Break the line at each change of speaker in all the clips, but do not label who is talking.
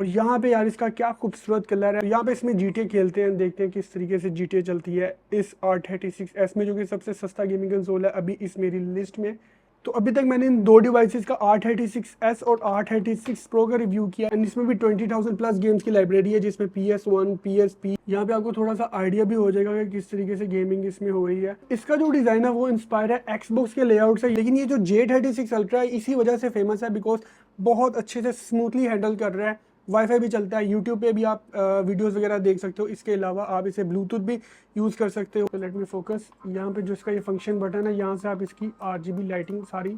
और यहाँ पे यार इसका क्या खूबसूरत कलर है। यहाँ पे इसमें जीटीए खेलते हैं, देखते हैं किस तरीके से जीटीए चलती है इस R36S में, जो कि सबसे सस्ता गेमिंग कंसोल है अभी इस मेरी लिस्ट में। तो अभी तक मैंने इन दो डिवाइसेस का R36S और R36 Pro का रिव्यू किया एंड इसमें भी 20,000 प्लस गेम्स की लाइब्रेरी है, जिसमें PS1 PSP। यहाँ पे आपको थोड़ा सा आइडिया भी हो जाएगा कि किस तरीके से गेमिंग इसमें हो रही है। इसका जो डिजाइन है वो इंस्पायर है एक्सबॉक्स के लेआउट से, लेकिन ये जो J36 अल्ट्रा है इसी वजह से फेमस है बिकॉज बहुत अच्छे से स्मूथली हैंडल कर रहा है। वाईफाई भी चलता है, यूट्यूब पे भी आप वीडियोस वगैरह देख सकते हो। इसके अलावा आप इसे ब्लूटूथ भी यूज़ कर सकते हो। तो लेट मी फोकस, यहाँ पे जो इसका ये फंक्शन बटन है, यहाँ से आप इसकी RGB लाइटिंग सारी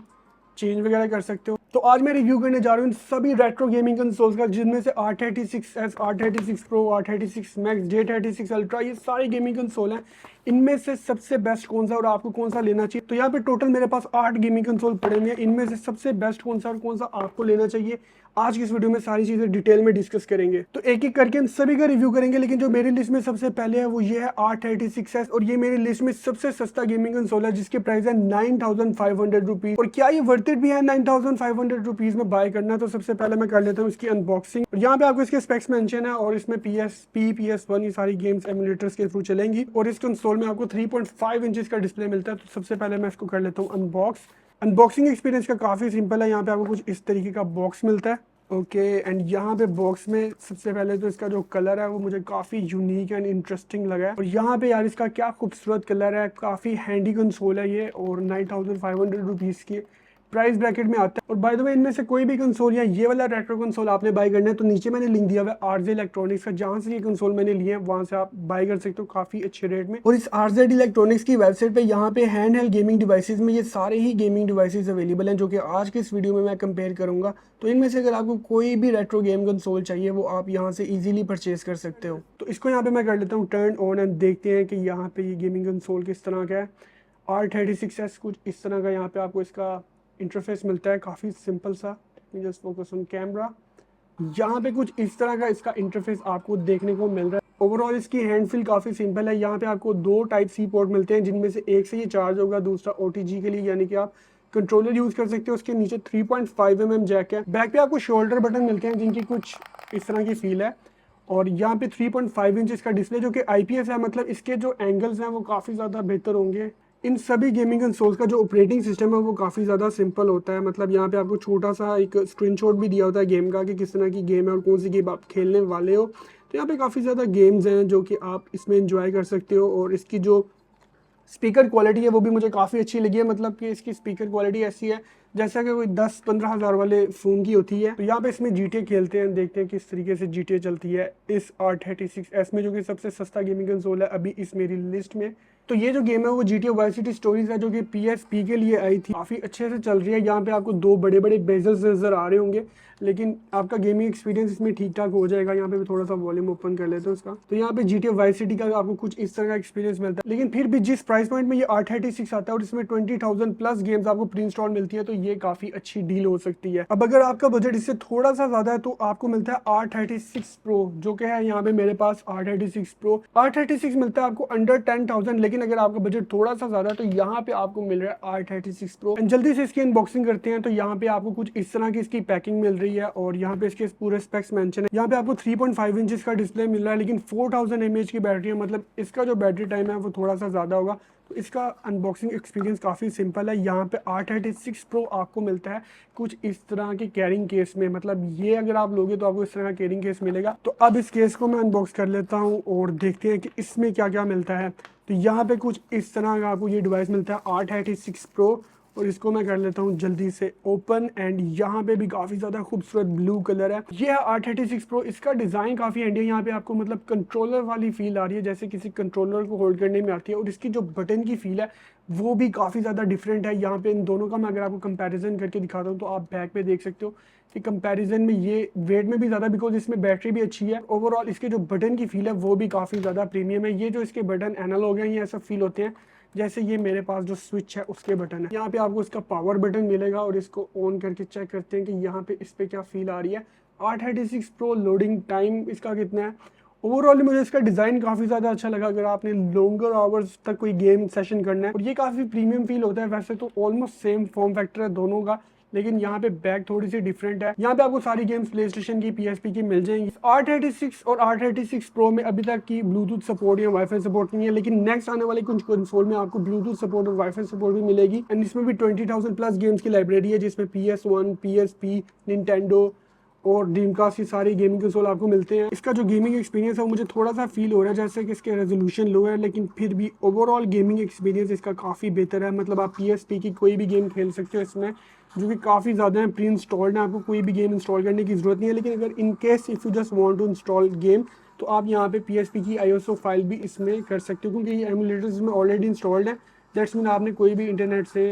चेंज वगैरह कर सकते हो। तो आज मैं रिव्यू करने जा रहा हूँ इन सभी रेट्रो गेमिंग कंसोल्स का, जिनमें से R36S, R36 Pro, R36 Max, J36 ultra, ये सारे गेमिंग कंसोल हैं। इनमें से सबसे बेस्ट कौन सा और आपको कौन सा लेना चाहिए। तो यहाँ पे टोटल मेरे पास 8 गेमिंग कंसोल पड़े हुए हैं, इनमें से सबसे बेस्ट कौन सा और कौन सा आपको लेना चाहिए, आज की इस वीडियो में सारी चीजें डिटेल में डिस्कस करेंगे। तो एक एक करके इन सभी का रिव्यू करेंगे, लेकिन जो मेरी लिस्ट में सबसे पहले है वो ये है R36S, और ये मेरी लिस्ट में सबसे सस्ता गेमिंग कंसोल है, जिसके प्राइस है 9,500 रुपीज। और क्या ये वर्थ इट भी है 9,500 रुपीज में बाय करना। तो सबसे पहले मैं कर लेता हूँ इसकी अनबॉक्सिंग। और यहाँ पे आपको इसके स्पेक्स मेंशन है, और इसमें PSP PS1 ये सारी गेम्स एमुलेटर्स के थ्रू चलेंगी। और इस कंसोल में आपको 3.5 इंचेस का डिस्प्ले मिलता है। तो सबसे पहले मैं इसको कर लेता हूँ अनबॉक्स। अनबॉक्सिंग एक्सपीरियंस का काफ़ी सिंपल है। यहाँ पे आपको कुछ इस तरीके का बॉक्स मिलता है। ओके एंड यहाँ पे बॉक्स में सबसे पहले तो इसका जो कलर है वो मुझे काफ़ी यूनिक एंड इंटरेस्टिंग लगा है। और यहाँ पे यार इसका क्या खूबसूरत कलर है, काफ़ी हैंडी कंसोल है ये, और 9,500 रुपीज़ की प्राइस ब्रैकेट में आता है। और बाय द वे इनमें से कोई भी कंसोल या ये वाला रेट्रो कंसोल आपने बाय करना है तो नीचे मैंने लिंक दिया हुआ है RZ इलेक्ट्रॉनिक्स का, जहाँ से ये कंसोल मैंने लिए हैं वहाँ से आप बाय कर सकते हो काफ़ी अच्छे रेट में। और इस RZ इलेक्ट्रॉनिक्स की वेबसाइट पे यहाँ पे हैंड हेल्ड गेमिंग डिवाइसेस में ये सारे ही गेमिंग डिवाइसेस अवेलेबल हैं, जो कि आज के इस वीडियो में मैं कंपेयर करूंगा। तो इनमें से अगर आपको कोई भी रेट्रो गेम कंसोल चाहिए वो आप यहाँ से ईजिली परचेज कर सकते हो। तो इसको यहाँ पे मैं कर लेता हूँ टर्न ऑन एंड देखते हैं कि यहाँ पे ये गेमिंग कंसोल किस तरह का है। R36S कुछ इस तरह का यहाँ पे आपको इसका इंटरफेस मिलता है, काफ़ी सिंपल सा। जस्ट फोकस ऑन कैमरा, यहाँ पे कुछ इस तरह का इसका इंटरफेस आपको देखने को मिल रहा है। ओवरऑल इसकी हैंड फील काफ़ी सिंपल है। यहाँ पे आपको दो Type-C पोर्ट मिलते हैं, जिनमें से एक से ये चार्ज होगा, दूसरा OTG के लिए, यानी कि आप कंट्रोलर यूज़ कर सकते हो। उसके नीचे 3.5 mm जैक है। बैक पे आपको शोल्डर बटन मिलते हैं, जिनकी कुछ इस तरह की फील है। और यहाँ पे 3.5 इंच इसका डिस्प्ले, जो कि IPS है, मतलब इसके जो एंगल्स हैं वो काफ़ी ज़्यादा बेहतर होंगे। इन सभी गेमिंग कंसोल्स का जो ऑपरेटिंग सिस्टम है वो काफ़ी ज़्यादा सिंपल होता है। मतलब यहाँ पे आपको छोटा सा एक स्क्रीनशॉट भी दिया होता है गेम का, कि किस तरह की गेम है और कौन सी गेम आप खेलने वाले हो। तो यहाँ पे काफ़ी ज़्यादा गेम्स हैं जो कि आप इसमें एंजॉय कर सकते हो। और इसकी जो स्पीकर क्वालिटी है वो भी मुझे काफ़ी अच्छी लगी है। मतलब कि इसकी स्पीकर क्वालिटी ऐसी है जैसा कि कोई 10-15 हज़ार वाले फ़ोन की होती है। तो यहाँ पे इसमें GTA खेलते हैं, देखते हैं किस तरीके से GTA चलती है इस R36S में, जो कि सबसे सस्ता गेमिंग कंसोल है अभी इस मेरी लिस्ट में। तो ये जो गेम है वो GTA वाइस सिटी स्टोरीज है, जो कि PSP के लिए आई थी, काफ़ी अच्छे से चल रही है। यहाँ पे आपको दो बड़े बड़े बेजल्स नज़र आ रहे होंगे, लेकिन आपका गेमिंग एक्सपीरियंस इसमें ठीक ठाक हो जाएगा। यहाँ पे भी थोड़ा सा वॉल्यूम ओपन कर लेते हैं उसका। तो यहाँ पे GTA वाइस सिटी का आपको कुछ इस तरह का एक्सपीरियंस मिलता है। लेकिन फिर भी जिस प्राइस पॉइंट में ये R36 आता है और इसमें 20,000 प्लस गेम्स आपको प्री इंस्टॉल मिलती है, तो ये काफ़ी अच्छी डील हो सकती है। अब अगर आपका बजट इससे थोड़ा सा ज़्यादा है तो आपको मिलता है R36 Pro, जो कि है यहाँ पे मेरे पास R36 Pro। R36 मिलता है आपको अंडर 10,000, लेकिन अगर आपका बजट थोड़ा सा ज़्यादा है तो यहाँ पे आपको मिल रहा है R36 Pro। जल्दी से इसकी अनबॉक्सिंग करते हैं। तो यहाँ पे आपको कुछ इस तरह की इसकी पैकिंग मिल रही है, और यहाँ पे इसके पूरे स्पेक्स मेंशन है। यहाँ पे आपको 3.5 इंचेस का डिस्प्ले मिल रहा है, लेकिन 4000 mAh की बैटरी है, मतलब इसका जो बैटरी टाइम है वो थोड़ा सा ज़्यादा होगा। तो इसका अनबॉक्सिंग एक्सपीरियंस काफ़ी सिंपल है। यहाँ पे R36 Pro आपको मिलता है कुछ इस तरह के कैरिंग केस में, मतलब ये अगर आप लोगे तो आपको इस तरह का कैरिंग केस मिलेगा। तो अब इस केस को मैं अनबॉक्स कर लेता हूँ और देखते हैं कि इसमें क्या क्या मिलता है। तो यहाँ पे कुछ इस तरह का आपको ये डिवाइस मिलता है R36 Pro, और इसको मैं कर लेता हूँ जल्दी से ओपन। एंड यहाँ पे भी काफ़ी ज़्यादा खूबसूरत ब्लू कलर है। ये है R36 Pro। इसका डिज़ाइन काफ़ी हैंडी है। यहाँ पे आपको मतलब कंट्रोलर वाली फील आ रही है, जैसे किसी कंट्रोलर को होल्ड करने में आती है। और इसकी जो बटन की फील है वो भी काफ़ी ज़्यादा डिफरेंट है। यहाँ पे इन दोनों का मैं अगर आपको कंपैरिजन करके दिखाता हूँ तो आप बैक पे देख सकते हो कि कंपैरिजन में ये वेट में भी ज़्यादा, बिकॉज इसमें बैटरी भी अच्छी है। ओवरऑल इसके जो बटन की फील है वो भी काफ़ी ज़्यादा प्रीमियम है। ये जो इसके बटन एनालॉग हैं, ये ऐसा फील होते हैं जैसे ये मेरे पास जो स्विच है उसके बटन है। यहाँ पे आपको इसका पावर बटन मिलेगा, और इसको ऑन करके चेक करते हैं कि यहाँ पे इस पे क्या फील आ रही है। R36 Pro लोडिंग टाइम इसका कितना है। ओवरऑल मुझे इसका डिज़ाइन काफ़ी ज़्यादा अच्छा लगा। अगर आपने लॉन्गर आवर्स तक कोई गेम सेशन करना है, और ये काफ़ी प्रीमियम फील होता है। वैसे तो ऑलमोस्ट सेम फॉर्म फैक्टर है दोनों का, लेकिन यहाँ पे बैक थोड़ी सी डिफरेंट है। यहाँ पे आपको सारी गेम्स प्ले स्टेशन की, PSP की मिल जाएंगी। R36 और R36 Pro में अभी तक की ब्लूटूथ सपोर्ट या वाईफाई सपोर्ट नहीं है, लेकिन नेक्स्ट आने वाले कुछ कंसोल में आपको ब्लूटूथ सपोर्ट और वाईफाई सपोर्ट भी मिलेगी। एंड इसमें भी 20,000 प्लस गेम्स की लाइब्रेरी है, जिसमें PS1, PSP, निंटेंडो और ड्रीमकास्ट की सारी गेमिंग कंसोल आपको मिलते हैं। इसका जो गेमिंग एक्सपीरियंस है वो मुझे थोड़ा सा फील हो रहा है जैसे कि इसके रेजोल्यूशन लो है, लेकिन फिर भी ओवरऑल गेमिंग एक्सपीरियंस इसका काफ़ी बेहतर है। मतलब आप PSP की कोई भी गेम खेल सकते हो इसमें, जो कि काफ़ी ज़्यादा है, प्री इंस्टॉल्ड है, आपको कोई भी गेम इंस्टॉल करने की ज़रूरत नहीं है। लेकिन अगर in case if you just want to install game, तो आप यहाँ पे PSP की ISO फाइल भी इसमें कर सकते हो, क्योंकि ये एमुलेटर्स में ऑलरेडी इंस्टॉल्ड है। दैट्स मीन आपने कोई भी इंटरनेट से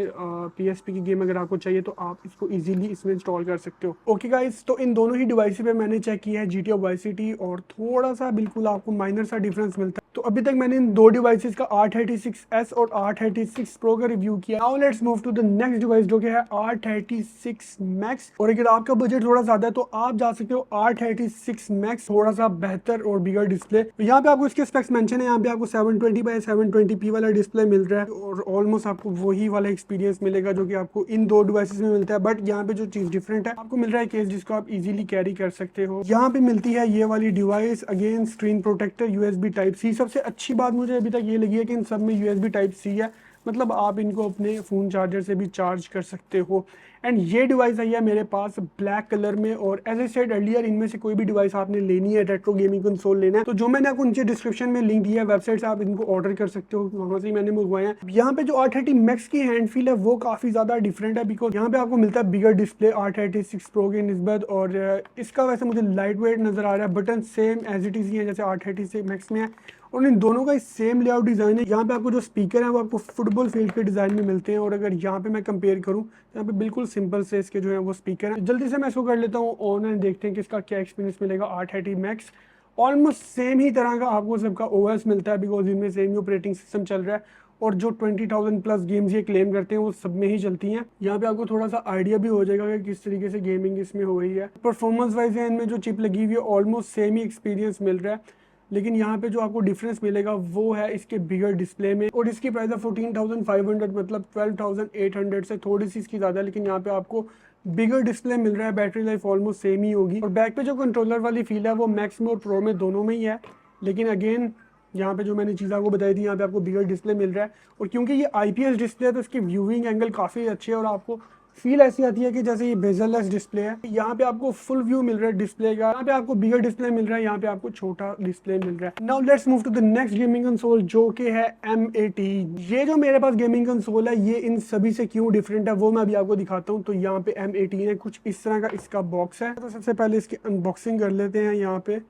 PSP की गेम अगर आपको चाहिए तो आप इसको इजीली इसमें इंस्टॉल कर सकते हो। ओके गाइस, तो इन दोनों ही डिवाइस पे मैंने चेक किया है GTA वाइस सिटी, और थोड़ा सा बिल्कुल आपको माइनर सा डिफरेंस मिलता है। तो अभी तक मैंने इन दो डिवाइसेस का R36S और R36 Pro का रिव्यू किया। Now let's move to the next device, जो कि है R36 Max। और अगर आपका बजट थोड़ा ज्यादा है तो आप जा सकते हो R36 Max, थोड़ा सा बेहतर और बिगर डिस्प्ले। तो यहाँ पे आपको इसके स्पेक्स मेंशन है। यहाँ पे आपको 720x720p वाला डिस्प्ले मिल रहा है, और ऑलमोस्ट आपको वही वाला एक्सपीरियंस मिलेगा जो कि आपको इन दो डिवाइसेस में मिलता है। बट यहाँ पे जो चीज़ डिफरेंट है, आपको मिल रहा है केस जिसको आप इजीली कैरी कर सकते हो। यहाँ पे मिलती है ये वाली device, again screen protector, USB Type-C। सबसे अच्छी बात मुझे अभी तक ये लगी है कि इन सब में USB Type-C है, मतलब आप इनको अपने फ़ोन चार्जर से भी चार्ज कर सकते हो। एंड ये डिवाइस आई है मेरे पास ब्लैक कलर में, और एज ए सेड अर्लियर, इनमें से कोई भी डिवाइस आपने लेनी है, रेट्रो गेमिंग कंसोल लेना है, तो जो मैंने आपको नीचे डिस्क्रिप्शन में लिंक दिया है, वेबसाइट से आप इनको ऑर्डर कर सकते हो, वहाँ से ही मैंने मंगवाया है। यहाँ पे जो R30 Max की हैंड फील है वो काफ़ी ज़्यादा डिफरेंट है, बिकॉज यहाँ पे आपको मिलता है बिगर डिस्प्ले R36 Pro के निस्बत, और इसका वैसे मुझे लाइट वेट नज़र आ रहा है। Button same as it is ही है जैसे R36 Max में है, और इन दोनों का सेम लेआउट डिज़ाइन है। यहाँ पे आपको जो स्पीकर है वो आपको फुटबॉल फील्ड के डिज़ाइन में मिलते हैं, और अगर यहाँ पे मैं कंपेयर करूँ तो यहाँ पे बिल्कुल सिंपल से इसके जो है वो स्पीकर है। जल्दी से मैं इसको कर लेता हूँ ऑन, एंड देखते हैं कि इसका क्या एक्सपीरियंस मिलेगा। R30 Max ऑलमोस्ट सेम ही तरह का आपको सबका OS मिलता है, बिकॉज इनमें सेम ही ऑपरेटिंग सिस्टम चल रहा है, और जो 20,000 प्लस गेम्स ये क्लेम करते हैं वो सब में ही चलती हैं। यहाँ पे आपको थोड़ा सा आइडिया भी हो जाएगा कि किस तरीके से गेमिंग इसमें हो रही है। परफॉर्मेंस वाइज है, इनमें जो चिप लगी हुई है ऑलमोस्ट सेम ही एक्सपीरियंस मिल रहा है, लेकिन यहाँ पे जो आपको डिफरेंस मिलेगा वो है इसके बिगर डिस्प्ले में, और इसकी प्राइस है 14,500, मतलब 12,800 से थोड़ी सी इसकी ज़्यादा है। लेकिन यहाँ पे आपको बिगर डिस्प्ले मिल रहा है, बैटरी लाइफ ऑलमोस्ट सेम ही होगी, और बैक पे जो कंट्रोलर वाली फील है वो मैक्स में और प्रो में दोनों में ही है। लेकिन अगेन यहाँ पे जो मैंने चीज़ आपको बताई थी, यहाँ पे आपको बिगर डिस्प्ले मिल रहा है, और क्योंकि ये IPS डिस्प्ले है तो इसकी व्यूइंग एंगल काफ़ी अच्छे है, और आपको फील ऐसी आती है कि जैसे ये बेजललेस डिस्प्ले है। यहाँ पे आपको फुल व्यू मिल रहा है डिस्प्ले का, यहाँ पे आपको बिगर डिस्प्ले मिल रहा है, यहाँ पे आपको छोटा डिस्प्ले मिल रहा है। Now let's move to the next gaming console, जो कि है M80। ये जो मेरे पास गेमिंग कंसोल है ये इन सभी से क्यों डिफरेंट है वो मैं अभी आपको दिखाता हूँ। तो यहाँ पे M80 है, कुछ इस तरह का इसका बॉक्स है। तो सबसे पहले इसकी अनबॉक्सिंग कर लेते हैं यहाँ पे,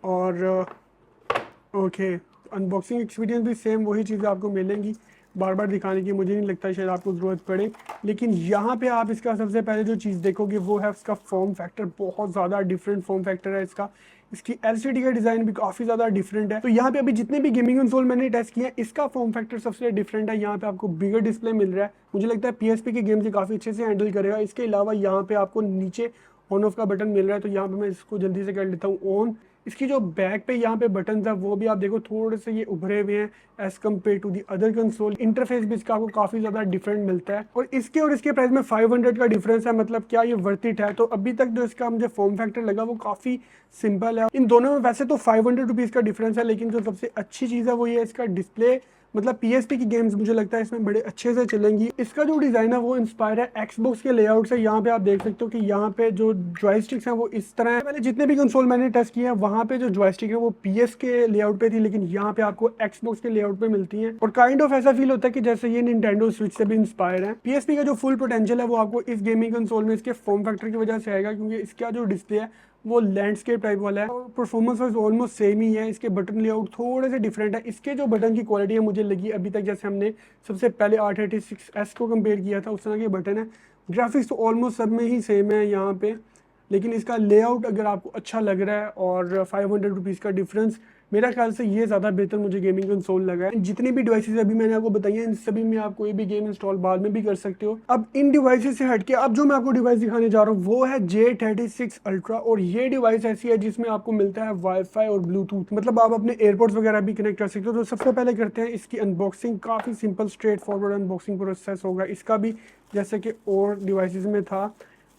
और ओके, अनबॉक्सिंग एक्सपीरियंस भी सेम वही चीज़ें आपको मिलेंगी, बार बार दिखाने की मुझे नहीं लगता शायद आपको ज़रूरत पड़े। लेकिन यहाँ पे आप इसका सबसे पहले जो चीज़ देखोगे वो है इसका फॉर्म फैक्टर। बहुत ज़्यादा डिफरेंट फॉर्म फैक्टर है इसका। इसकी LCD का डिज़ाइन भी काफ़ी ज़्यादा डिफरेंट है। तो यहाँ पे अभी जितने भी गेमिंग कंसोल मैंने टेस्ट किए हैं, इसका फॉर्म फैक्टर सबसे डिफरेंट है। यहाँ पे आपको बिगर डिस्प्ले मिल रहा है, मुझे लगता है PSP के गेम से काफ़ी अच्छे से हैंडल करेगा। इसके अलावा यहाँ पे आपको नीचे ऑन ऑफ का बटन मिल रहा है, तो यहाँ पे मैं इसको जल्दी से कर लेता हूँ ऑन। इसकी जो बैक पे यहाँ पे बटन है वो भी आप देखो थोड़े से ये उभरे हुए हैं as compared to the other console. Interface भी इसका आपको काफ़ी ज़्यादा डिफरेंट मिलता है, और इसके प्राइस में 500 का डिफरेंस है। मतलब क्या ये वर्थ इट है? तो अभी तक जो इसका मुझे फॉर्म फैक्टर लगा वो काफ़ी सिंपल है। इन दोनों में वैसे तो 500 रुपीज़ का डिफरेंस है, लेकिन जो सबसे अच्छी चीज़ है वो ये इसका डिस्प्ले। मतलब PSP की गेम्स मुझे लगता है इसमें बड़े अच्छे से चलेंगी। इसका जो डिज़ाइन है वो इंस्पायर है Xbox के लेआउट से। यहाँ पे आप देख सकते हो कि यहाँ पे जो जॉयस्टिक्स हैं वो इस तरह है। पहले जितने भी कंसोल मैंने टेस्ट किए हैं वहाँ पे जो जॉयस्टिक है वो PS के लेआउट पे थी, लेकिन यहाँ पे आपको Xbox के लेआउट पे मिलती हैं, और काइंड ऑफ ऐसा फील होता है कि जैसे ये Nintendo Switch से भी इंस्पायर है। PSP का जो फुल पोटेंशियल है वो आपको इस गेमिंग कंसोल में इसके फॉर्म फैक्टर की वजह से आएगा, क्योंकि इसका जो डिस्प्ले है वो लैंडस्केप टाइप वाला है, और परफॉर्मेंस वाइज ऑलमोस्ट सेम ही है। इसके बटन लेआउट थोड़े से डिफरेंट है। इसके जो बटन की क्वालिटी है मुझे लगी अभी तक जैसे हमने सबसे पहले R36S को कंपेयर किया था उस तरह के बटन है। ग्राफिक्स तो ऑलमोस्ट सब में ही सेम है यहाँ पे, लेकिन इसका लेआउट अगर आपको अच्छा लग रहा है और 500 रुपीज़ का डिफरेंस, मेरा ख्याल से ये ज़्यादा बेहतर मुझे गेमिंग कंसोल लगा है। जितनी भी डिवाइसेस अभी मैंने आपको बताई हैं, इन सभी में आप कोई भी गेम इंस्टॉल बाद में भी कर सकते हो। अब इन डिवाइसेस से हटके अब जो मैं आपको डिवाइस दिखाने जा रहा हूँ वो है J36 अल्ट्रा, और ये डिवाइस ऐसी है जिसमें आपको मिलता है वाईफाई और ब्लूटूथ, मतलब आप अपने एयरपोर्ट्स वगैरह भी कनेक्ट कर सकते हो। तो सबसे पहले करते हैं इसकी अनबॉक्सिंग। काफ़ी simple straight forward unboxing process होगा इसका भी, जैसे कि और डिवाइसेस में था।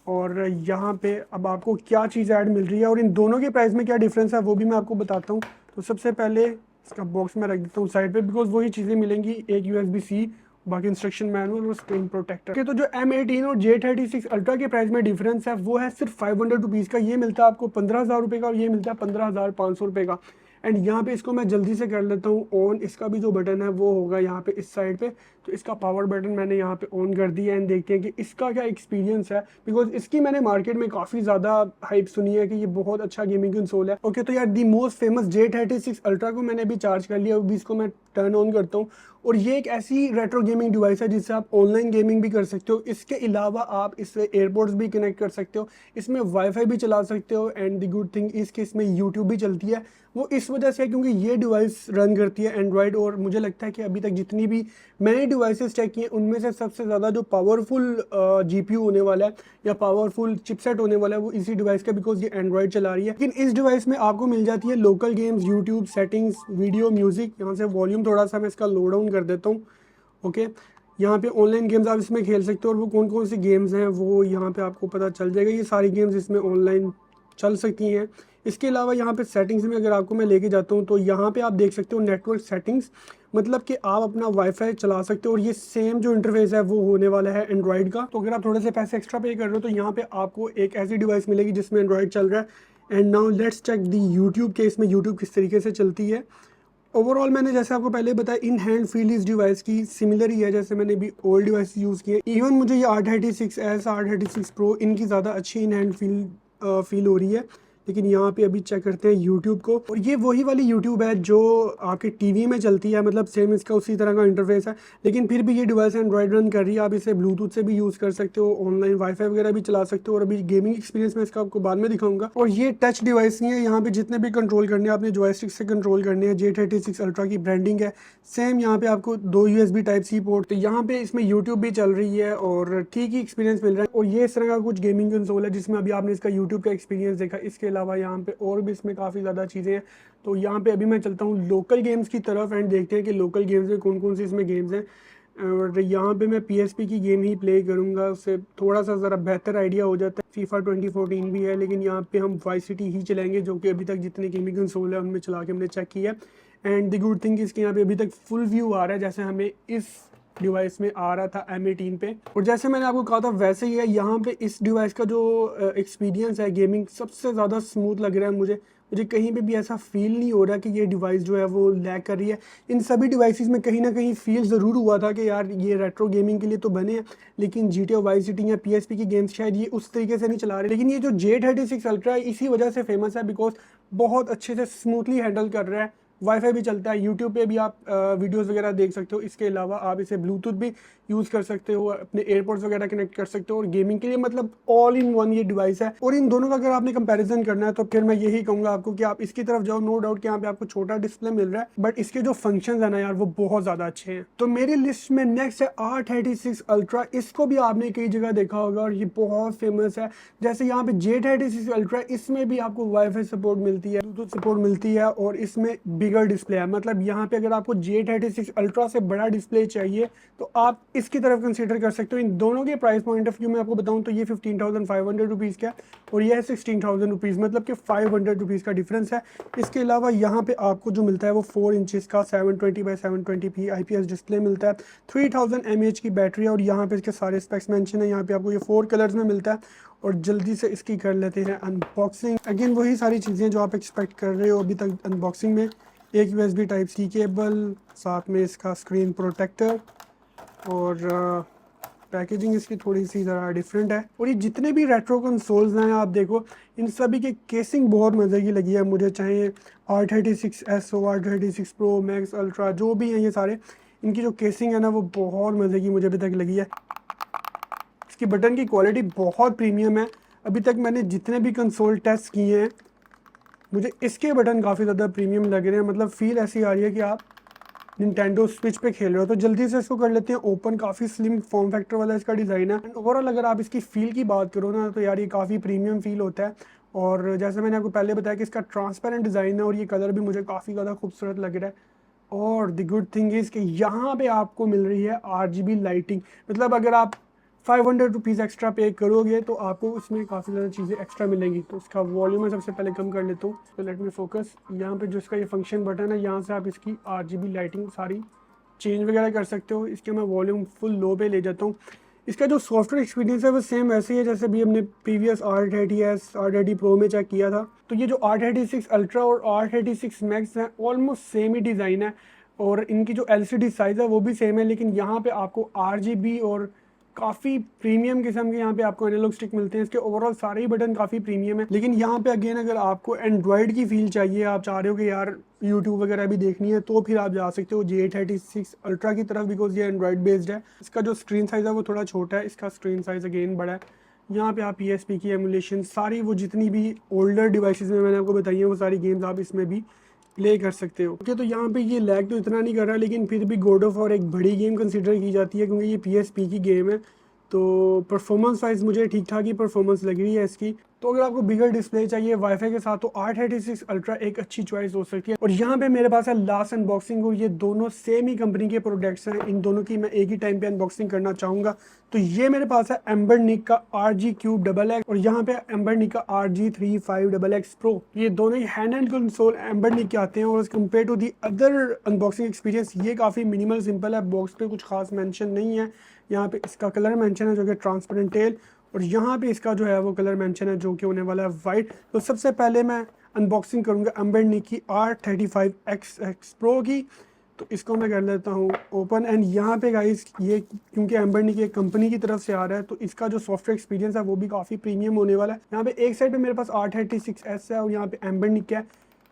और यहाँ पे अब आपको क्या चीज़ ऐड मिल रही है और इन दोनों के प्राइस में क्या डिफरेंस है वो भी मैं आपको बताता हूँ। तो सबसे पहले इसका बॉक्स में रख देता हूँ साइड पे, बिकॉज वही चीज़ें मिलेंगी, एक USB-C, बाकी इंस्ट्रक्शन मैनुअल और स्क्रीन प्रोटेक्टर। okay, तो जो M18 और J36 अल्ट्रा के प्राइस में डिफरेंस है वो है सिर्फ 500 रुपीज़ का। ये मिलता है आपको 15,000 रुपये का और ये मिलता है 15,500 रुपये का। एंड यहाँ पे इसको मैं जल्दी से कर लेता हूँ ऑन। इसका भी जो बटन है वो होगा यहाँ पे इस साइड पे, तो इसका पावर बटन मैंने यहाँ पे ऑन कर दिया। एंड देखते हैं कि इसका क्या एक्सपीरियंस है, बिकॉज इसकी मैंने मार्केट में काफ़ी ज़्यादा हाइप सुनी है कि ये बहुत अच्छा गेमिंग कंसोल है। ओके, तो यार the most famous J36 ultra को मैंने अभी चार्ज कर लिया, अभी इसको मैं टर्न ऑन करता हूँ। और ये एक ऐसी रेट्रो गेमिंग डिवाइस है जिससे आप ऑनलाइन गेमिंग भी कर सकते हो। इसके अलावा आप इससे एयरपोर्ट्स भी कनेक्ट कर सकते हो, इसमें वाईफाई भी चला सकते हो। एंड द गुड थिंग इसके इसमें यूट्यूब भी चलती है। वो इस वजह से है क्योंकि ये डिवाइस रन करती है एंड्रॉयड, और मुझे लगता है कि अभी तक जितनी भी मैंने डिवाइसेस चेक किए उनमें से सबसे ज़्यादा जो पावरफुल GPU होने वाला है या पावरफुल चिपसेट होने वाला है वो इसी डिवाइस का, बिकॉज ये एंड्रॉयड चला रही है। लेकिन इस डिवाइस में आपको मिल जाती है local games, YouTube, settings, video, music. यहाँ से वॉल्यूम थोड़ा सा मैं इसका लो डाउन कर देता हूँ। ओके, यहाँ पे ऑनलाइन गेम्स आप इसमें खेल सकते हो और वो कौन कौन सी गेम्स हैं वो यहाँ पे आपको पता चल जाएगा। ये सारी गेम्स इसमें ऑनलाइन चल सकती हैं। इसके अलावा यहाँ पे सेटिंग्स में अगर आपको मैं लेके जाता हूँ तो यहाँ पे आप देख सकते हो नेटवर्क सेटिंग्स, मतलब कि आप अपना वाईफाई चला सकते हो। और ये सेम जो इंटरफेस है वो होने वाला है एंड्रॉयड का। तो अगर आप थोड़े से पैसे एक्स्ट्रा पे कर रहे हो तो यहाँ पे आपको एक ऐसी डिवाइस मिलेगी जिसमें एंड्रॉयड चल रहा है। And now let's check the YouTube के, इसमें यूट्यूब किस तरीके से चलती है। ओवरऑल मैंने जैसे आपको पहले बताया, इन हैंड फील इस डिवाइस की सिमिलर ही है जैसे मैंने भी ओल्ड डिवाइस यूज़ किए। इवन मुझे ये R36S, R36 Pro इनकी ज़्यादा अच्छी इन हैंड फील हो रही है। लेकिन यहाँ पे अभी चेक करते हैं यूट्यूब को, और ये वही वाली यूट्यूब है जो आपके टीवी में चलती है, मतलब सेम इसका उसी तरह का इंटरफेस है। लेकिन फिर भी ये डिवाइस एंड्रॉयड रन कर रही है। आप इसे ब्लूटूथ से भी यूज़ कर सकते हो, ऑनलाइन वाईफाई वगैरह भी चला सकते हो। और अभी गेमिंग एक्सपीरियंस में इसका आपको बाद में दिखाऊंगा। और ये टच डिवाइस नहीं है, यहाँ पे जितने भी कंट्रोल करने हैं आपने जॉयस्टिक से कंट्रोल करने हैं। J36 अल्ट्रा की ब्रांडिंग है सेम। यहाँ पे आपको 2 USB Type-C पोर्ट, तो यहाँ पे इसमें यूट्यूब भी चल रही है और ठीक ही एक्सपीरियंस मिल रहा है। और ये इस तरह का कुछ गेमिंग कंसोल है जिसमें अभी आपने इसका यूट्यूब का एक्सपीरियंस देखा। इसके अलावा यहाँ पे और भी इसमें काफ़ी ज़्यादा चीज़ें हैं। तो यहाँ पे अभी मैं चलता हूँ लोकल गेम्स की तरफ एंड देखते हैं कि लोकल गेम्स में कौन कौन सी इसमें गेम्स हैं। और यहाँ पे मैं PSP की गेम ही प्ले करूँगा, उससे थोड़ा सा ज़रा बेहतर आइडिया हो जाता है। FIFA 2014 भी है, लेकिन यहाँ पे हम वाई सिटी ही चलाएंगे जो कि अभी तक जितने गेमिंग कंसोल है उनमें चला के हमने चेक किया। एंड द गुड थिंग इसके यहाँ पे अभी तक फुल व्यू आ रहा है जैसे हमें इस डिवाइस में आ रहा था M18 पे। और जैसे मैंने आपको कहा था वैसे ही है यहाँ पे। इस डिवाइस का जो एक्सपीरियंस है गेमिंग सबसे ज़्यादा स्मूथ लग रहा है मुझे कहीं पे भी ऐसा फील नहीं हो रहा कि ये डिवाइस जो है वो लैग कर रही है। इन सभी डिवाइसेस में कहीं ना कहीं फील ज़रूर हुआ था कि यार ये रेट्रो गेमिंग के लिए तो बने हैं, लेकिन GTA वाई सिटी या PSP की गेम्स शायद ये उस तरीके से नहीं चला रहे। लेकिन ये जो J36 अल्ट्रा है इसी वजह से फेमस है, बिकॉज बहुत अच्छे से स्मूथली हैंडल कर रहा है। वाईफाई भी चलता है, यूट्यूब पे भी आप वीडियोस वगैरह देख सकते हो। इसके अलावा आप इसे ब्लूटूथ भी यूज़ कर सकते हो, अपने एयरपोर्ट्स वगैरह कनेक्ट कर सकते हो। और गेमिंग के लिए मतलब ऑल इन वन ये डिवाइस है। और इन दोनों का अगर आपने कंपैरिजन करना है तो फिर मैं यही कहूँगा आपको कि आप इसकी तरफ जाओ। नो डाउट कि यहाँ पे आपको छोटा डिस्प्ले मिल रहा है, बट इसके जो फंक्शन है ना यार वो बहुत ज़्यादा अच्छे हैं। तो मेरी लिस्ट में नेक्स्ट है R36 अल्ट्रा। इसको भी आपने कई जगह देखा होगा और ये बहुत फेमस है। जैसे यहाँ पे J36 अल्ट्रा, इसमें भी आपको वाईफाई सपोर्ट मिलती है, ब्लूटूथ सपोर्ट मिलती है और इसमें बिगर डिस्प्ले है। मतलब यहाँ पे अगर आपको J36 अल्ट्रा से बड़ा डिस्प्ले चाहिए तो आप इसकी तरफ कंसीडर कर सकते हो। इन दोनों के प्राइस पॉइंट ऑफ व्यू में आपको बताऊँ तो ये 15,500 रुपीज़ का और ये है 16,000 रुपीज़, मतलब कि 500 रुपीज़ का डिफरेंस है। इसके अलावा यहाँ पे आपको जो मिलता है वो 4 इंचज़ का 720x720p IPS डिस्प्ले मिलता है। 3000 mAh की बैटरी है और यहाँ पे इसके सारे स्पेक्स मेंशन है। यहाँ पे आपको ये 4 कलर्स में मिलता है। और जल्दी से इसकी कर लेते हैं अनबॉक्सिंग। अगेन वही सारी चीज़ें जो आप एक्सपेक्ट कर रहे हो अभी तक अनबॉक्सिंग में। एक USB Type-C केबल, साथ में इसका स्क्रीन प्रोटेक्टर, और पैकेजिंग इसकी थोड़ी सी ज़रा डिफरेंट है। और ये जितने भी रेट्रो कंसोल्स हैं आप देखो, इन सभी की केसिंग बहुत मज़े की लगी है मुझे, चाहे R36S हो, R36 Pro Max अल्ट्रा, जो भी हैं ये सारे, इनकी जो केसिंग है ना वो बहुत मज़े की मुझे अभी तक लगी है। इसकी बटन की क्वालिटी बहुत प्रीमियम है। अभी तक मैंने जितने भी कंसोल टेस्ट किए हैं, मुझे इसके बटन काफ़ी ज़्यादा प्रीमियम लग रहे हैं। मतलब फील ऐसी आ रही है कि आप निंटेंडो स्विच पे खेल रहे हो। तो जल्दी से इसको कर लेते हैं ओपन। काफ़ी स्लिम फॉर्म फैक्टर वाला इसका डिज़ाइन है। एंड ओवरऑल अगर आप इसकी फ़ील की बात करो ना, तो यार ये काफ़ी प्रीमियम फील होता है। और जैसे मैंने आपको पहले बताया कि इसका ट्रांसपेरेंट डिज़ाइन है और ये कलर भी मुझे काफ़ी ज़्यादा खूबसूरत लग रहा है। और द गुड थिंग इज़ कि यहाँ पे आपको मिल रही है RGB लाइटिंग। मतलब अगर आप 500 रुपीज़ एक्स्ट्रा पे करोगे तो आपको इसमें काफ़ी ज़्यादा चीज़ें एक्स्ट्रा मिलेंगी। तो इसका वॉल्यूम मैं सबसे पहले कम कर लेता हूँ। तो लेट मी फोकस। यहाँ पे जो इसका ये फंक्शन बटन है, यहाँ से आप इसकी RGB लाइटिंग सारी चेंज वगैरह कर सकते हो। इसके मैं वॉल्यूम फुल लो पे ले जाता हूँ। इसका जो सॉफ्टवेयर एक्सपीरियंस है वो सेम वैसे ही है जैसे भी हमने प्रीवियस R30s R30 Pro में चेक किया था। तो ये जो R36 Ultra और R36 Max है ऑलमोस्ट सेम ही डिज़ाइन है और इनकी जो LCD साइज़ है वो भी सेम है। लेकिन यहाँ पे आपको RGB और काफ़ी प्रीमियम किस्म के यहाँ पे आपको एनालॉग स्टिक मिलते हैं। इसके ओवरऑल सारे ही बटन काफ़ी प्रीमियम है। लेकिन यहाँ पे अगेन अगर आपको एंड्रॉयड की फील चाहिए, आप चाह रहे हो कि यार यूट्यूब वगैरह भी देखनी है, तो फिर आप जा सकते हो J36 Ultra की तरफ, बिकॉज ये एंड्रॉयड बेस्ड है। इसका जो स्क्रीन साइज़ है वो थोड़ा छोटा है, इसका स्क्रीन साइज़ अगेन बड़ा है। यहाँ पे आप PSP की एमुलेशन सारी वो जितनी भी ओल्डर डिवाइसेस में मैंने आपको बताई है वो सारी गेम्स आप इसमें भी प्ले कर सकते हो। ओके, तो यहाँ पे ये लैग तो इतना नहीं कर रहा, लेकिन फिर भी गॉड ऑफ वॉर एक बड़ी गेम कंसिडर की जाती है क्योंकि ये PSP की गेम है। तो परफॉर्मेंस वाइज मुझे ठीक ठाक ही परफॉर्मेंस लग रही है इसकी। तो अगर आपको बिगर डिस्प्ले चाहिए वाईफाई के साथ तो R36 Ultra एक अच्छी चॉइस हो सकती है। और यहाँ पे मेरे पास है लास्ट अनबॉक्सिंग और ये दोनों सेम ही कंपनी के प्रोडक्ट्स हैं। इन दोनों की मैं एक ही टाइम पे अनबॉक्सिंग करना चाहूँगा। तो ये मेरे पास है एम्बरनिक का RG Cube XX और यहाँ पे एम्बरनिक का RG35XX Pro। ये दोनों ही हैंड एंड कंसोल एम्बरनिक के आते हैं और compared to the other unboxing experience ये काफ़ी मिनिमल सिंपल है। बॉक्स पे कुछ खास मेंशन नहीं है। यहाँ पे इसका कलर मेंशन है जो कि ट्रांसपेरेंट टेल और यहाँ पे इसका जो है वो कलर मेंशन है जो कि होने वाला है वाइट। तो सबसे पहले मैं अनबॉक्सिंग करूँगा एम्बरनिक की R35XX Pro की। तो इसको मैं कर लेता हूँ ओपन। एंड यहाँ पे गाइस ये क्योंकि एम्बरनिक एक कंपनी की तरफ से आ रहा है तो इसका जो सॉफ्टवेयर एक्सपीरियंस है वो भी काफ़ी प्रीमियम होने वाला है। यहाँ पे एक साइड पे मेरे पास R36S है और यहाँ पे एम्बरनिक है।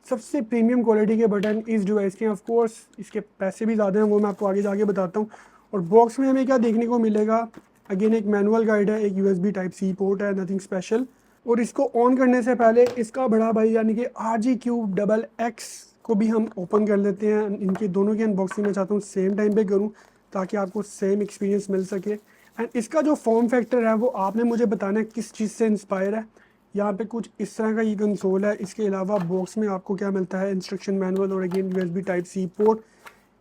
सबसे प्रीमियम क्वालिटी के बटन इस डिवाइस के। ऑफ कोर्स इसके पैसे भी ज़्यादा हैं, वो मैं आपको आगे जाके बताता हूँ। और बॉक्स में हमें क्या देखने को मिलेगा, अगेन एक मैनुअल गाइड है, एक USB Type-C पोर्ट है, नथिंग स्पेशल। और इसको ऑन करने से पहले इसका बड़ा भाई यानी कि RG Cube XX को भी हम ओपन कर लेते हैं। इनके दोनों की अनबॉक्सिंग मैं चाहता हूँ सेम टाइम पे करूँ ताकि आपको सेम एक्सपीरियंस मिल सके। एंड इसका जो फॉर्म फैक्टर है वो आपने मुझे बताना है किस चीज़ से इंस्पायर है। यहाँ पे कुछ इस तरह का ये कंसोल है। इसके अलावा बॉक्स में आपको क्या मिलता है, इंस्ट्रक्शन मैनुअल और अगेन USB Type-C पोर्ट।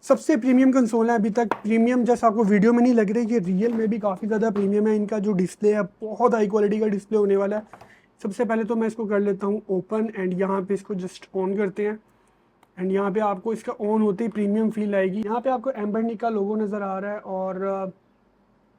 सबसे प्रीमियम कंसोल है अभी तक। प्रीमियम जैसा आपको वीडियो में नहीं लग रही, ये रियल में भी काफ़ी ज़्यादा प्रीमियम है। इनका जो डिस्प्ले है बहुत हाई क्वालिटी का डिस्प्ले होने वाला है। सबसे पहले तो मैं इसको कर लेता हूँ ओपन एंड यहाँ पे इसको जस्ट ऑन करते हैं। एंड यहाँ पे आपको इसका ऑन होते ही प्रीमियम फील आएगी। यहाँ पे आपको एम्बरनिक का लोगो नज़र आ रहा है और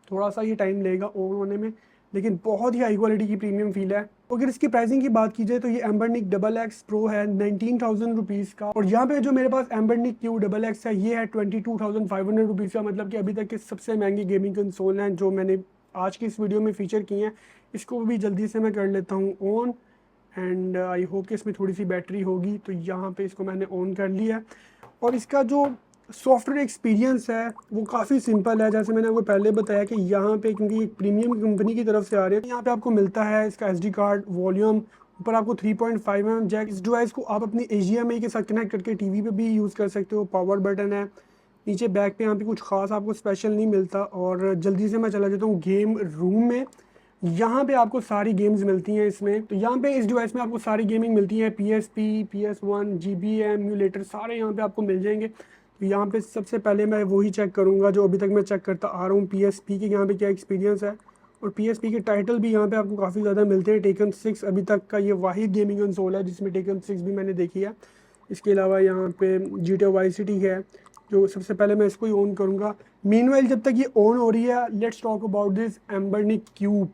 थोड़ा सा ये टाइम लेगा ऑन होने में, लेकिन बहुत ही हाई क्वालिटी की प्रीमियम फील है। अगर इसकी प्राइसिंग की बात की जाए तो ये एम्बरनिक XX Pro है 19,000 रुपीज़ का। और यहाँ पे जो मेरे पास एम्बरनिक Cube XX है ये है 22,500 रुपीज़ का। मतलब कि अभी तक के सबसे महंगी गेमिंग कंसोल हैं जो मैंने आज की इस वीडियो में फीचर की हैं। इसको भी जल्दी से मैं कर लेता हूँ ऑन एंड आई होप कि इसमें थोड़ी सी बैटरी होगी। तो यहाँ पे इसको मैंने ऑन कर लिया है और इसका जो सॉफ्टवेयर एक्सपीरियंस है वो काफ़ी सिंपल है। जैसे मैंने आपको पहले बताया कि यहाँ पे क्योंकि प्रीमियम कंपनी की तरफ से आ रहे हैं, यहाँ पे आपको मिलता है इसका SD कार्ड, वॉल्यूम, ऊपर आपको 3.5 mm जैक। इस डिवाइस को आप अपनी HDMI के साथ कनेक्ट करके TV पे भी यूज़ कर सकते हो। पावर बटन है नीचे बैक पे, यहाँ पे कुछ खास आपको स्पेशल नहीं मिलता। और जल्दी से मैं चला जाता हूँ गेम रूम में। यहाँ पे आपको सारी गेम्स मिलती हैं इसमें। तो यहाँ पे इस डिवाइस में आपको सारी गेमिंग मिलती है, PSP, PS1, GBA एमुलेटर सारे यहाँ पे आपको मिल जाएंगे। तो यहाँ पे सबसे पहले मैं वही चेक करूँगा जो अभी तक मैं चेक करता आ रहा हूँ, PSP के यहाँ पे क्या एक्सपीरियंस है। और PSP के टाइटल भी यहाँ पे आपको काफ़ी ज़्यादा मिलते हैं। टेकन 6 अभी तक का ये वाहिद गेमिंग कंसोल है जिसमें टेकन 6 भी मैंने देखी है। इसके अलावा यहाँ पे GTA Vice City है जो सबसे पहले मैं इसको ही ऑन करूँगा। मीनवाइल जब तक ये ऑन हो रही है, let's talk about this embryonic cube.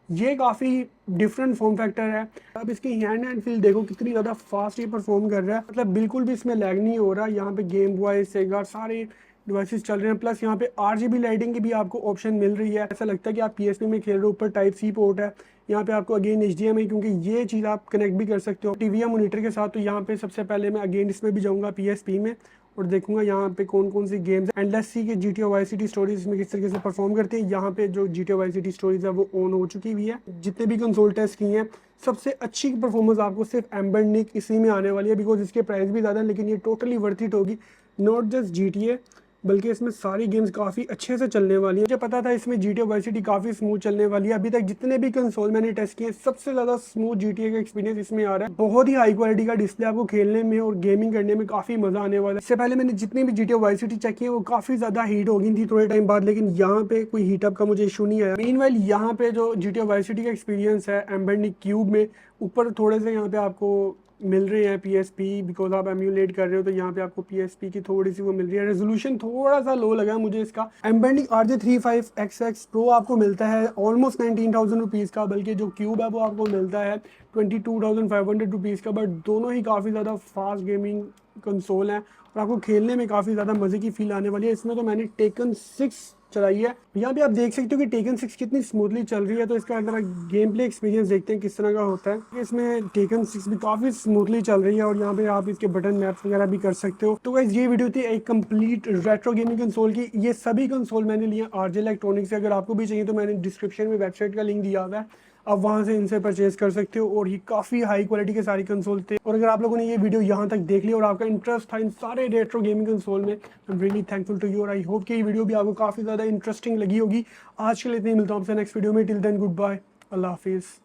ये काफ़ी डिफरेंट फॉर्म फैक्टर है। अब इसकी हैंड फील देखो कितनी ज़्यादा फास्ट ये परफॉर्म कर रहा है। मतलब बिल्कुल भी इसमें लैग नहीं हो रहा। यहाँ पे गेम बॉय, सेगा सारे डिवाइसेस चल रहे हैं। प्लस यहाँ पे RGB लाइटिंग की भी आपको ऑप्शन मिल रही है। ऐसा लगता है कि आप PSP में खेल रहे हो। ऊपर Type-C पोर्ट है। यहाँ पे आपको अगेन HDMI, क्योंकि ये चीज़ आप कनेक्ट भी कर सकते हो TV या मोनीटर के साथ। तो यहाँ पे सबसे पहले मैं अगेन इसमें भी जाऊँगा PSP में और देखूंगा यहाँ पे कौन कौन सी गेम्स एंड लेट्स सी कि GTA वाई सिटी स्टोरीज में किस तरीके से परफॉर्म करते हैं। यहाँ पे जो GTA वाई सिटी स्टोरीज है वो ऑन हो चुकी हुई है। जितने भी कंसोल टेस्ट किए हैं सबसे अच्छी परफॉर्मेंस आपको सिर्फ एम्बर निक इसी में आने वाली है, बिकॉज इसके प्राइस भी ज़्यादा है, लेकिन ये टोटली वर्थ इट होगी। नॉट जस्ट GTA बल्कि इसमें सारी गेम्स काफ़ी अच्छे से चलने वाली है। मुझे पता था इसमें GTA वाई सिटी काफ़ी स्मूथ चलने वाली है। अभी तक जितने भी कंसोल मैंने टेस्ट किए सबसे ज़्यादा स्मूथ GTA का एक्सपीरियंस इसमें आ रहा है। बहुत ही हाई क्वालिटी का डिस्प्ले, आपको खेलने में और गेमिंग करने में काफ़ी मज़ा आने वाला है। इससे पहले मैंने जितनी भी GTA वाई सिटी चेक की है वो काफ़ी ज़्यादा हीट हो गई थी थोड़े टाइम बाद, लेकिन यहाँ पे कोई हीटअप का मुझे इशू नहीं आया। मीनवाइल यहाँ पे जो GTA वाई सिटी का एक्सपीरियंस है एम्बर निक क्यूब में, ऊपर थोड़े से यहाँ पे आपको मिल रही है PSP, बिकॉज आप एम्यूलेट कर रहे हो तो यहाँ पे आपको PSP की थोड़ी सी वो मिल रही है। रेजोल्यूशन थोड़ा सा लो लगा मुझे इसका। एम्बर निक RJ35XX Pro आपको मिलता है ऑलमोस्ट 19,000 रुपीज़ का, बल्कि जो क्यूब है वो आपको मिलता है 22,500 रुपीज़ का। बट दोनों ही काफ़ी ज़्यादा फास्ट गेमिंग कंसोल हैं और आपको खेलने में काफ़ी ज़्यादा मज़े की फील आने वाली है। इसमें तो मैंने टेकन 6 चलाई है। यहाँ पे आप देख सकते हो कि टेकन 6 कितनी स्मूथली चल रही है, तो इसका अंदर गेम प्ले एक्सपीरियंस देखते हैं किस तरह का होता है। इसमें टेकन 6 भी काफ़ी स्मूथली चल रही है और यहाँ पे आप इसके बटन मैप्स वगैरह भी कर सकते हो। तो गाइस ये वीडियो थी एक कंप्लीट रेट्रो गेमिंग कंसोल की। ये सभी कंसोल मैंने लिए RJ इलेक्ट्रॉनिक्स से। अगर आपको भी चाहिए तो मैंने डिस्क्रिप्शन में वेबसाइट का लिंक दिया हुआ है, आप वहाँ से इनसे परचेज कर सकते हो। और ये काफ़ी हाई क्वालिटी के सारी कंसोल थे। और अगर आप लोगों ने ये वीडियो यहाँ तक देख लिया और आपका इंटरेस्ट था इन सारे रेट्रो गेमिंग कंसोल में, I am really thankful to you और आई होप कि ये वीडियो भी आपको काफ़ी ज़्यादा इंटरेस्टिंग लगी होगी। आज के लिए इतनी, मिलता हूँ आपसे नेक्स्ट वीडियो में। टिल देन गुड बाय, अल्लाह हाफिज़।